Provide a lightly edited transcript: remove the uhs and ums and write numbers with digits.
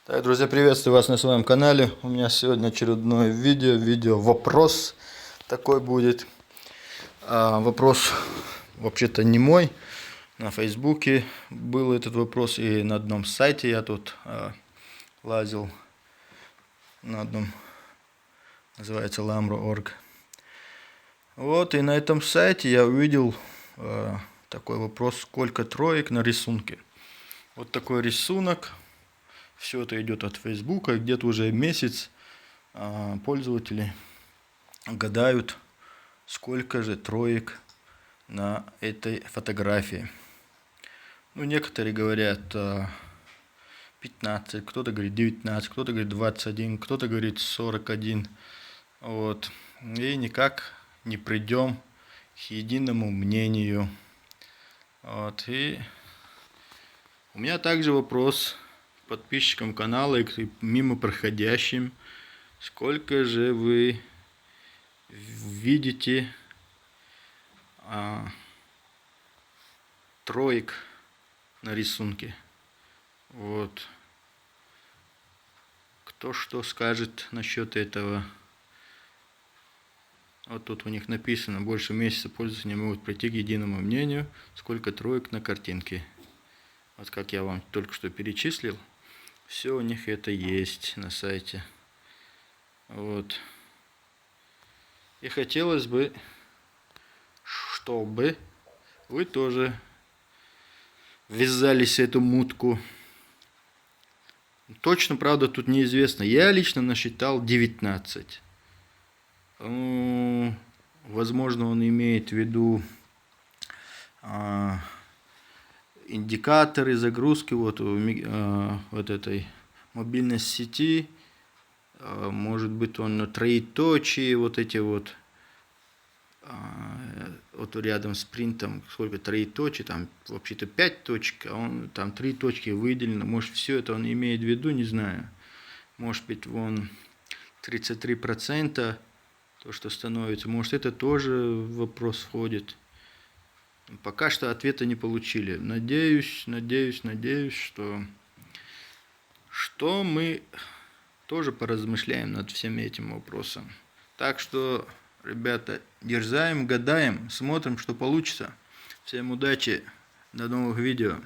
Так, друзья, приветствую вас на своем канале. У меня сегодня очередное видео-вопрос такой будет. Вопрос вообще-то не мой. На Фейсбуке был этот вопрос, и на одном сайте я тут лазил, на одном, называется lamro.org. Вот, и на этом сайте я увидел такой вопрос: сколько троек на рисунке. Вот такой рисунок. Все это идет от Фейсбука, где-то уже месяц пользователи гадают, сколько же троек на этой фотографии. Ну, некоторые говорят 15, кто-то говорит 19, кто-то говорит 21, кто-то говорит 41. Вот. И никак не придем к единому мнению. Вот. И у меня также вопрос подписчикам канала и мимо проходящим: сколько же вы видите троек на рисунке? Вот. Кто что скажет насчет этого? Вот тут у них написано: больше месяца пользователи не могут прийти к единому мнению, сколько троек на картинке. Вот как я вам только что перечислил, все у них это есть на сайте. Вот. И хотелось бы, чтобы вы тоже ввязались в эту мутку. Точно, правда, тут неизвестно. Я лично насчитал 19. Возможно, он имеет в виду индикаторы загрузки вот этой мобильной сети. Может быть, он троеточие, вот эти вот рядом с принтом, сколько троеточий, там вообще-то 5 точек, а он там 3 точки выделено. Может, все это он имеет в виду, не знаю. Может быть, вон 33%, то, что становится. Может, это тоже в вопрос входит. Пока что ответа не получили. Надеюсь, что мы тоже поразмышляем над всем этим вопросом. Так что, ребята, дерзаем, гадаем, смотрим, что получится. Всем удачи, до новых видео.